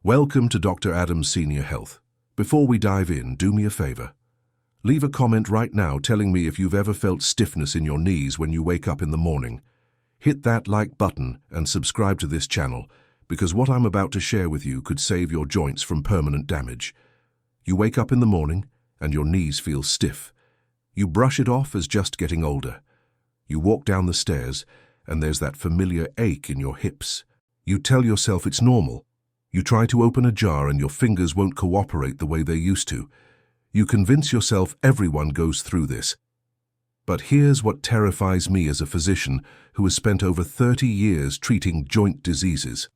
Welcome to Dr. Adams Senior Health. Before we dive in, do me a favor. Leave a comment right now telling me if you've ever felt stiffness in your knees when you wake up in the morning. Hit that like button and subscribe to this channel, because what I'm about to share with you could save your joints from permanent damage. You wake up in the morning and your knees feel stiff. You brush it off as just getting older. You walk down the stairs and there's that familiar ache in your hips. You tell yourself it's normal. You try to open a jar and your fingers won't cooperate the way they used to. You convince yourself everyone goes through this. But here's what terrifies me as a physician who has spent over 30 years treating joint diseases.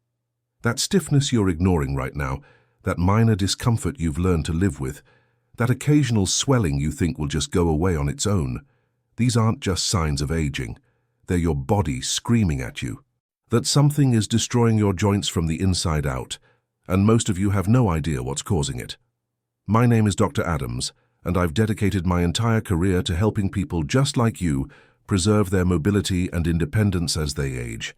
That stiffness you're ignoring right now, that minor discomfort you've learned to live with, that occasional swelling you think will just go away on its own, these aren't just signs of aging. They're your body screaming at you that something is destroying your joints from the inside out, and most of you have no idea what's causing it. My name is Dr. Adams, and I've dedicated my entire career to helping people just like you preserve their mobility and independence as they age.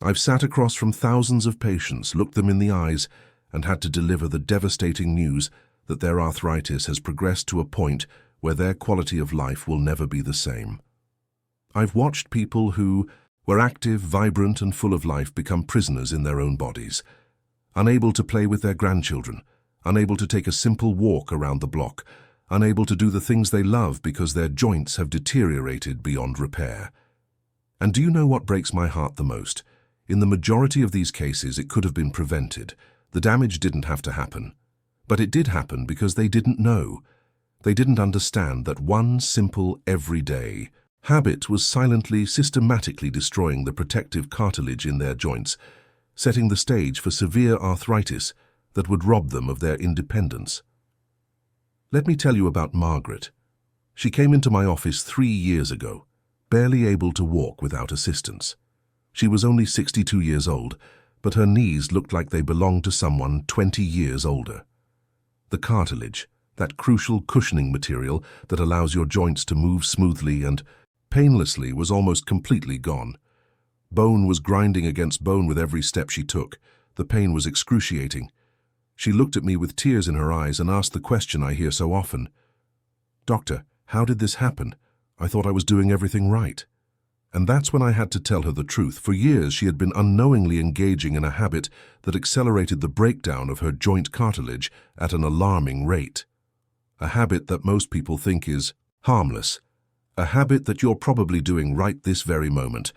I've sat across from thousands of patients, looked them in the eyes, and had to deliver the devastating news that their arthritis has progressed to a point where their quality of life will never be the same. I've watched people who were active, vibrant, and full of life become prisoners in their own bodies, unable to play with their grandchildren, unable to take a simple walk around the block, unable to do the things they love because their joints have deteriorated beyond repair. And do you know what breaks my heart the most? In the majority of these cases, it could have been prevented. The damage didn't have to happen. But it did happen because they didn't know. They didn't understand that one simple, everyday habit was silently, systematically destroying the protective cartilage in their joints, setting the stage for severe arthritis that would rob them of their independence. Let me tell you about Margaret. She came into my office 3 years ago, barely able to walk without assistance. She was only 62 years old, but her knees looked like they belonged to someone 20 years older. The cartilage, that crucial cushioning material that allows your joints to move smoothly and painlessly, was almost completely gone. Bone was grinding against bone with every step she took. The pain was excruciating. She looked at me with tears in her eyes and asked the question I hear so often. "Doctor, how did this happen? I thought I was doing everything right." And that's when I had to tell her the truth. For years, she had been unknowingly engaging in a habit that accelerated the breakdown of her joint cartilage at an alarming rate. A habit that most people think is harmless. A habit that you're probably doing right this very moment.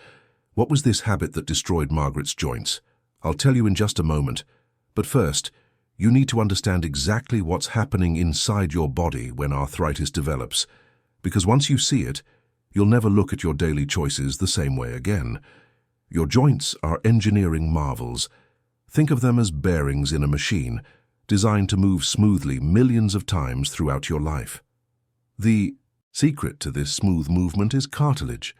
What was this habit that destroyed Margaret's joints? I'll tell you in just a moment. But first, you need to understand exactly what's happening inside your body when arthritis develops. Because once you see it, you'll never look at your daily choices the same way again. Your joints are engineering marvels. Think of them as bearings in a machine, designed to move smoothly millions of times throughout your life. The secret to this smooth movement is cartilage,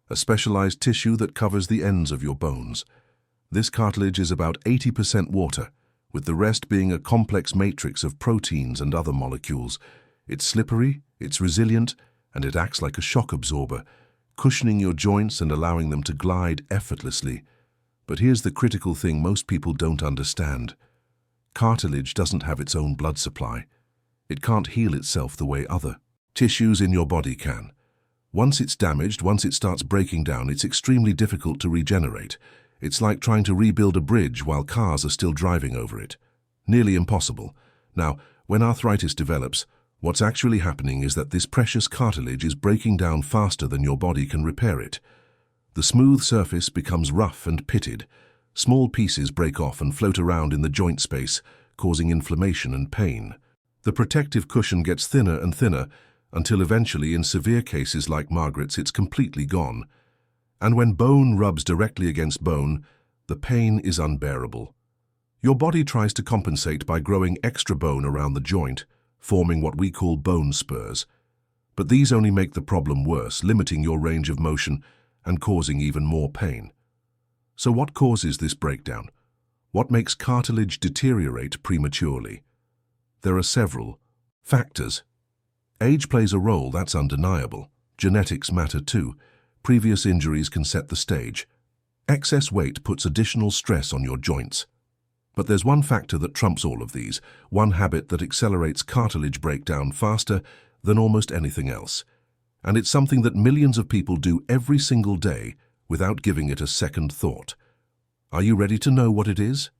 a specialized tissue that covers the ends of your bones. This cartilage is about 80% water, with the rest being a complex matrix of proteins and other molecules. It's slippery, it's resilient, and it acts like a shock absorber, cushioning your joints and allowing them to glide effortlessly. But here's the critical thing most people don't understand. Cartilage doesn't have its own blood supply. It can't heal itself the way other tissues in your body can. Once it's damaged, once it starts breaking down, it's extremely difficult to regenerate. It's like trying to rebuild a bridge while cars are still driving over it. Nearly impossible. Now, when arthritis develops, what's actually happening is that this precious cartilage is breaking down faster than your body can repair it. The smooth surface becomes rough and pitted. Small pieces break off and float around in the joint space, causing inflammation and pain. The protective cushion gets thinner and thinner, until eventually, in severe cases like Margaret's, it's completely gone. And when bone rubs directly against bone, the pain is unbearable. Your body tries to compensate by growing extra bone around the joint, forming what we call bone spurs. But these only make the problem worse, limiting your range of motion and causing even more pain. So what causes this breakdown? What makes cartilage deteriorate prematurely? There are several factors. Age plays a role, that's undeniable. Genetics matter too. Previous injuries can set the stage. Excess weight puts additional stress on your joints. But there's one factor that trumps all of these, one habit that accelerates cartilage breakdown faster than almost anything else. And it's something that millions of people do every single day without giving it a second thought. Are you ready to know what it is?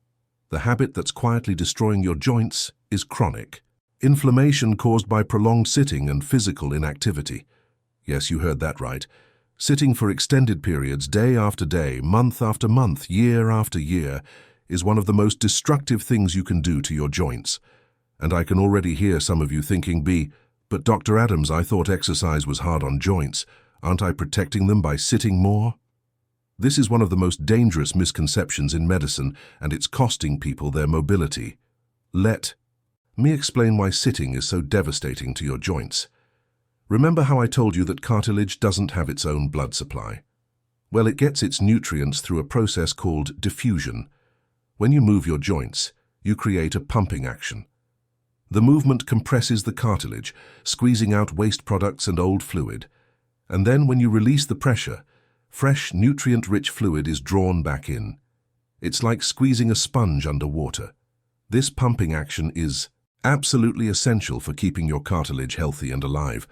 The habit that's quietly destroying your joints is chronic. Inflammation caused by prolonged sitting and physical inactivity. Yes, you heard that right. Sitting for extended periods, day after day, month after month, year after year, is one of the most destructive things you can do to your joints. And I can already hear some of you thinking, but Dr. Adams, I thought exercise was hard on joints. Aren't I protecting them by sitting more? This is one of the most dangerous misconceptions in medicine, and it's costing people their mobility. Let me explain why sitting is so devastating to your joints. Remember how I told you that cartilage doesn't have its own blood supply? Well, it gets its nutrients through a process called diffusion. When you move your joints, you create a pumping action. The movement compresses the cartilage, squeezing out waste products and old fluid. And then when you release the pressure, fresh, nutrient-rich fluid is drawn back in. It's like squeezing a sponge under water. This pumping action is absolutely essential for keeping your cartilage healthy and alive.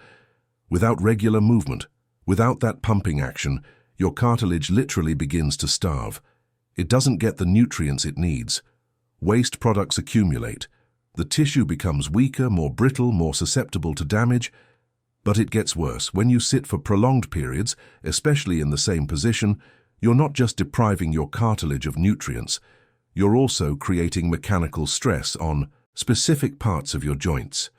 Without regular movement, without that pumping action, your cartilage literally begins to starve. It doesn't get the nutrients it needs. Waste products accumulate. The tissue becomes weaker, more brittle, more susceptible to damage. But it gets worse. When you sit for prolonged periods, especially in the same position, you're not just depriving your cartilage of nutrients, you're also creating mechanical stress on specific parts of your joints.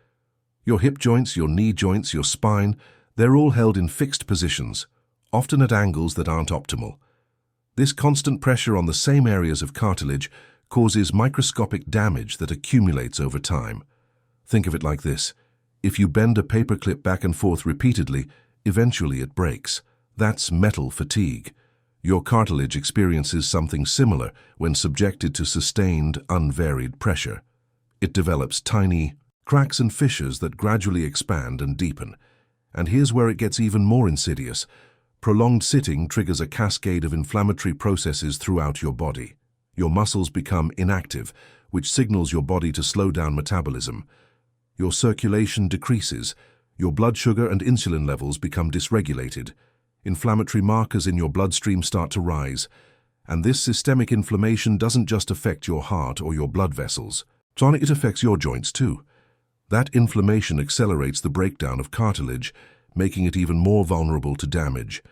Your hip joints, your knee joints, your spine, they're all held in fixed positions, often at angles that aren't optimal. This constant pressure on the same areas of cartilage causes microscopic damage that accumulates over time. Think of it like this. If you bend a paperclip back and forth repeatedly, eventually it breaks. That's metal fatigue. Your cartilage experiences something similar when subjected to sustained, unvaried pressure. It develops tiny cracks and fissures that gradually expand and deepen. And here's where it gets even more insidious. Prolonged sitting triggers a cascade of inflammatory processes throughout your body. Your muscles become inactive, which signals your body to slow down metabolism. Your circulation decreases. Your blood sugar and insulin levels become dysregulated. Inflammatory markers in your bloodstream start to rise. And this systemic inflammation doesn't just affect your heart or your blood vessels. It affects your joints too. That inflammation accelerates the breakdown of cartilage, making it even more vulnerable to damage.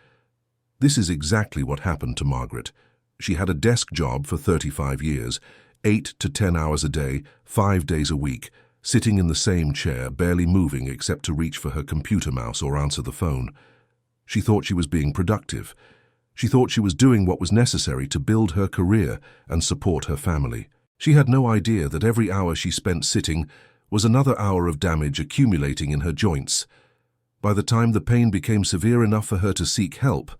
This is exactly what happened to Margaret. She had a desk job for 35 years, 8 to 10 hours a day, 5 days a week, sitting in the same chair, barely moving except to reach for her computer mouse or answer the phone. She thought she was being productive. She thought she was doing what was necessary to build her career and support her family. She had no idea that every hour she spent sitting was another hour of damage accumulating in her joints. By the time the pain became severe enough for her to seek help,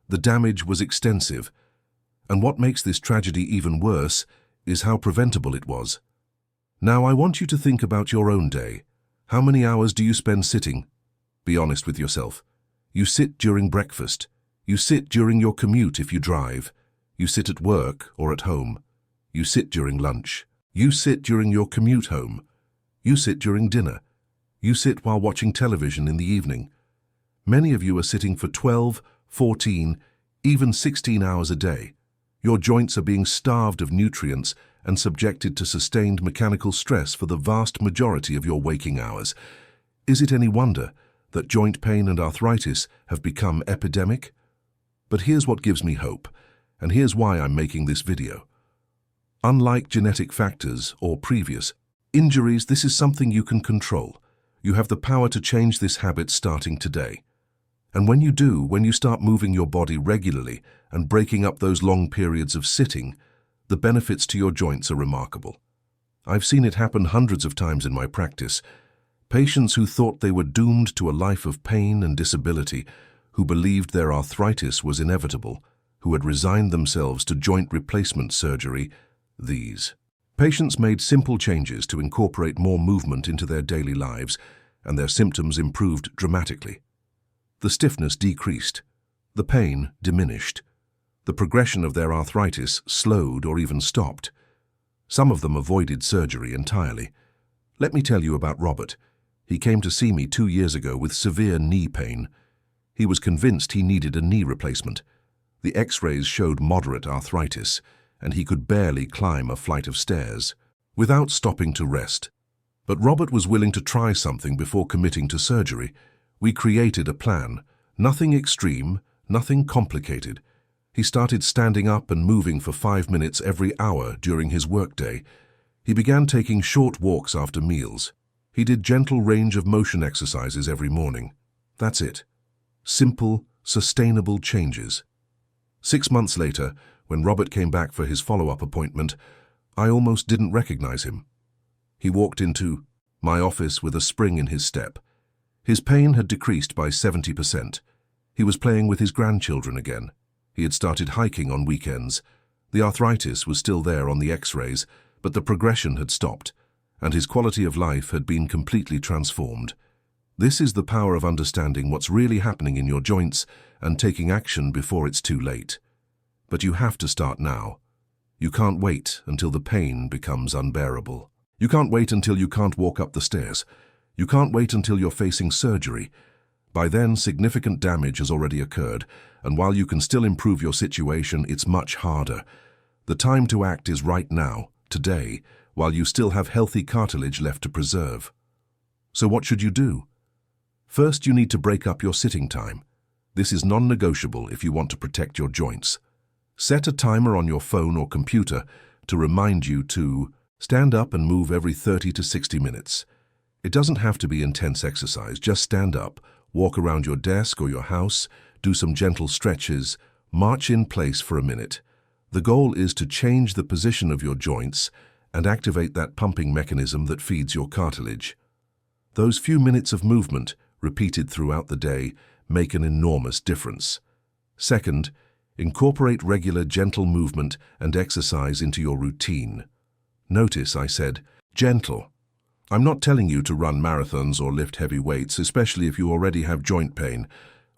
the damage was extensive. And what makes this tragedy even worse is how preventable it was. Now I want you to think about your own day. How many hours do you spend sitting? Be honest with yourself. You sit during breakfast. You sit during your commute if you drive. You sit at work or at home. You sit during lunch. You sit during your commute home. You sit during dinner. You sit while watching television in the evening. Many of you are sitting for 12, 14, even 16 hours a day. Your joints are being starved of nutrients and subjected to sustained mechanical stress for the vast majority of your waking hours. Is it any wonder that joint pain and arthritis have become epidemic? But here's what gives me hope, and here's why I'm making this video. Unlike genetic factors or previous injuries, this is something you can control. You have the power to change this habit starting today. And when you do, when you start moving your body regularly and breaking up those long periods of sitting, the benefits to your joints are remarkable. I've seen it happen hundreds of times in my practice. Patients who thought they were doomed to a life of pain and disability, who believed their arthritis was inevitable, who had resigned themselves to joint replacement surgery, these patients made simple changes to incorporate more movement into their daily lives, and their symptoms improved dramatically. The stiffness decreased. The pain diminished. The progression of their arthritis slowed or even stopped. Some of them avoided surgery entirely. Let me tell you about Robert. He came to see me 2 years ago with severe knee pain. He was convinced he needed a knee replacement. The X-rays showed moderate arthritis, and he could barely climb a flight of stairs without stopping to rest. But Robert was willing to try something before committing to surgery. We created a plan. Nothing extreme, nothing complicated. He started standing up and moving for 5 minutes every hour during his workday. He began taking short walks after meals. He did gentle range of motion exercises every morning. That's it. Simple, sustainable changes. 6 months later, when Robert came back for his follow-up appointment, I almost didn't recognize him. He walked into my office with a spring in his step. His pain had decreased by 70%. He was playing with his grandchildren again. He had started hiking on weekends. The arthritis was still there on the X-rays, but the progression had stopped, and his quality of life had been completely transformed. This is the power of understanding what's really happening in your joints and taking action before it's too late. But you have to start now. You can't wait until the pain becomes unbearable. You can't wait until you can't walk up the stairs. You can't wait until you're facing surgery. By then, significant damage has already occurred, and while you can still improve your situation, it's much harder. The time to act is right now, today, while you still have healthy cartilage left to preserve. So what should you do? First, you need to break up your sitting time. This is non-negotiable if you want to protect your joints. Set a timer on your phone or computer to remind you to stand up and move every 30 to 60 minutes. It doesn't have to be intense exercise, just stand up, walk around your desk or your house, do some gentle stretches, march in place for a minute. The goal is to change the position of your joints and activate that pumping mechanism that feeds your cartilage. Those few minutes of movement, repeated throughout the day, make an enormous difference. Second, incorporate regular gentle movement and exercise into your routine. Notice I said, gentle. I'm not telling you to run marathons or lift heavy weights, especially if you already have joint pain.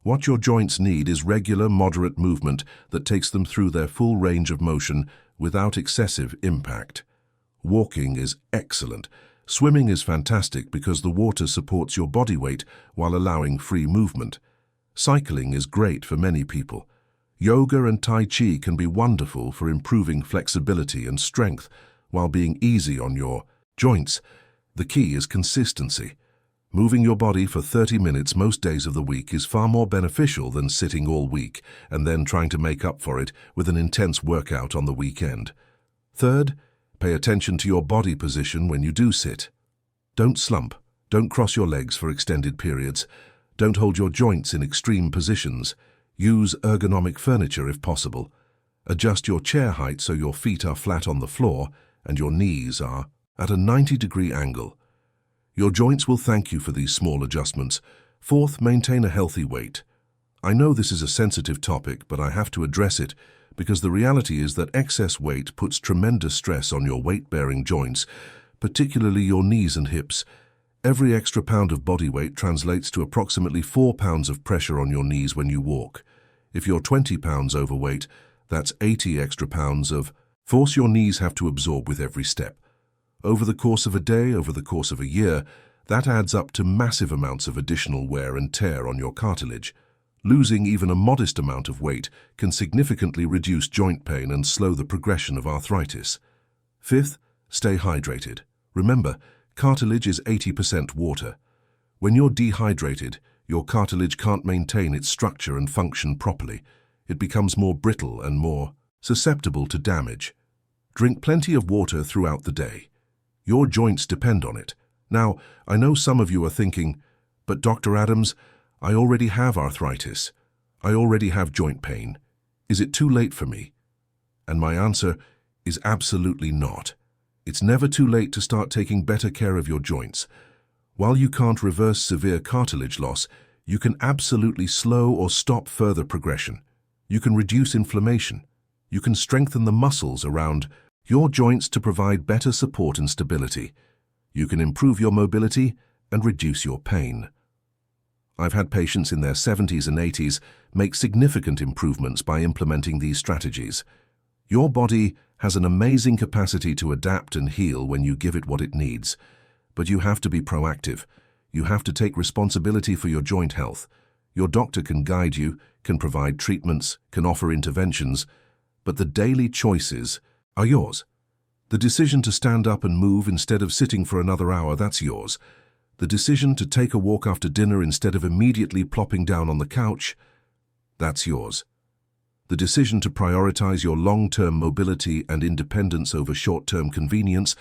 What your joints need is regular, moderate movement that takes them through their full range of motion without excessive impact. Walking is excellent. Swimming is fantastic because the water supports your body weight while allowing free movement. Cycling is great for many people. Yoga and Tai Chi can be wonderful for improving flexibility and strength while being easy on your joints. The key is consistency. Moving your body for 30 minutes most days of the week is far more beneficial than sitting all week and then trying to make up for it with an intense workout on the weekend. Third, pay attention to your body position when you do sit. Don't slump. Don't cross your legs for extended periods. Don't hold your joints in extreme positions. Use ergonomic furniture if possible. Adjust your chair height so your feet are flat on the floor and your knees are at a 90-degree angle. Your joints will thank you for these small adjustments. Fourth, maintain a healthy weight. I know this is a sensitive topic, but I have to address it because the reality is that excess weight puts tremendous stress on your weight-bearing joints, particularly your knees and hips. Every extra pound of body weight translates to approximately 4 pounds of pressure on your knees when you walk. If you're 20 pounds overweight, that's 80 extra pounds of force your knees have to absorb with every step. Over the course of a day, over the course of a year, that adds up to massive amounts of additional wear and tear on your cartilage. Losing even a modest amount of weight can significantly reduce joint pain and slow the progression of arthritis. Fifth, stay hydrated. Remember, cartilage is 80% water. When you're dehydrated, your cartilage can't maintain its structure and function properly. It becomes more brittle and more susceptible to damage. Drink plenty of water throughout the day. Your joints depend on it. Now, I know some of you are thinking, but Dr. Adams, I already have arthritis. I already have joint pain. Is it too late for me? And my answer is absolutely not. It's never too late to start taking better care of your joints. While you can't reverse severe cartilage loss, you can absolutely slow or stop further progression. You can reduce inflammation. You can strengthen the muscles around your joints to provide better support and stability. You can improve your mobility and reduce your pain. I've had patients in their 70s and 80s make significant improvements by implementing these strategies. Your body has an amazing capacity to adapt and heal when you give it what it needs. But you have to be proactive. You have to take responsibility for your joint health. Your doctor can guide you, can provide treatments, can offer interventions, but the daily choices are yours. The decision to stand up and move instead of sitting for another hour, that's yours. The decision to take a walk after dinner instead of immediately plopping down on the couch, that's yours. The decision to prioritize your long-term mobility and independence over short-term convenience,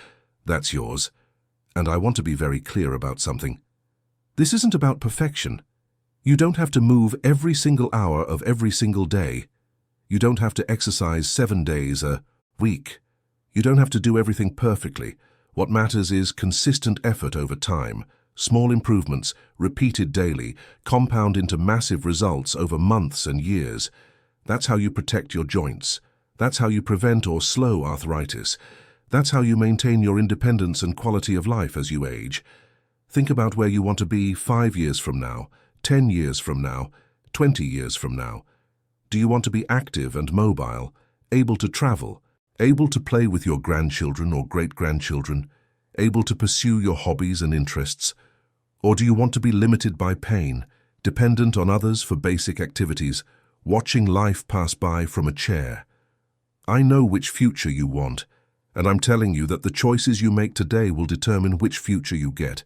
that's yours. And I want to be very clear about something. This isn't about perfection. You don't have to move every single hour of every single day. You don't have to exercise 7 days a week. You don't have to do everything perfectly. What matters is consistent effort over time. Small improvements, repeated daily, compound into massive results over months and years. That's how you protect your joints. That's how you prevent or slow arthritis. That's how you maintain your independence and quality of life as you age. Think about where you want to be 5 years from now, 10 years from now, 20 years from now. Do you want to be active and mobile, able to travel, able to play with your grandchildren or great-grandchildren, able to pursue your hobbies and interests? Or do you want to be limited by pain, dependent on others for basic activities, watching life pass by from a chair? I know which future you want, and I'm telling you that the choices you make today will determine which future you get.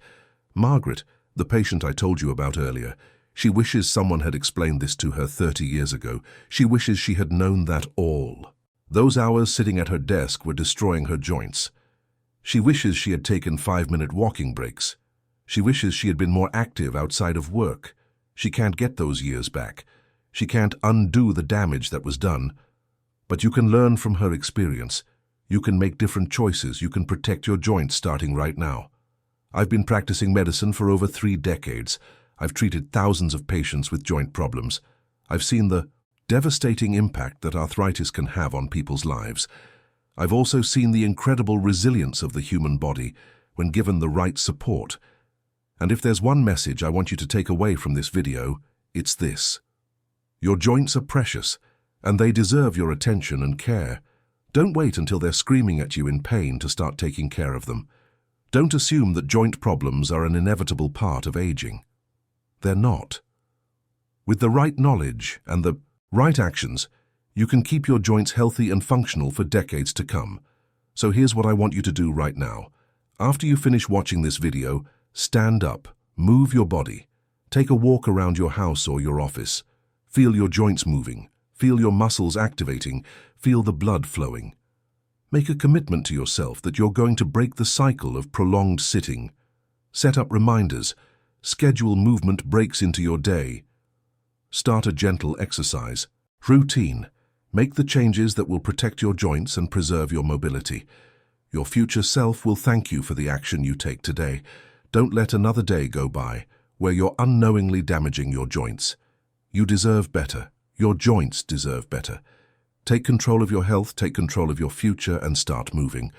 Margaret, the patient I told you about earlier, she wishes someone had explained this to her 30 years ago. She wishes she had known that all. Those hours sitting at her desk were destroying her joints. She wishes she had taken 5-minute walking breaks. She wishes she had been more active outside of work. She can't get those years back. She can't undo the damage that was done. But you can learn from her experience. You can make different choices. You can protect your joints starting right now. I've been practicing medicine for over 3 decades. I've treated thousands of patients with joint problems. I've seen the devastating impact that arthritis can have on people's lives. I've also seen the incredible resilience of the human body when given the right support. And if there's one message I want you to take away from this video, it's this. Your joints are precious, and they deserve your attention and care. Don't wait until they're screaming at you in pain to start taking care of them. Don't assume that joint problems are an inevitable part of aging. They're not. With the right knowledge and the right actions, you can keep your joints healthy and functional for decades to come. So here's what I want you to do right now. After you finish watching this video, stand up, move your body, take a walk around your house or your office. Feel your joints moving, feel your muscles activating, feel the blood flowing. Make a commitment to yourself that you're going to break the cycle of prolonged sitting. Set up reminders, schedule movement breaks into your day. Start a gentle exercise. Routine. Make the changes that will protect your joints and preserve your mobility. Your future self will thank you for the action you take today. Don't let another day go by where you're unknowingly damaging your joints. You deserve better. Your joints deserve better. Take control of your health, take control of your future, and start moving.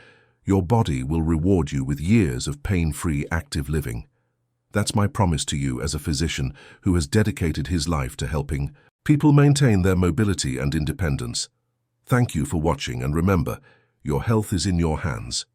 Your body will reward you with years of pain-free, active living. That's my promise to you as a physician who has dedicated his life to helping people maintain their mobility and independence. Thank you for watching, and remember, your health is in your hands.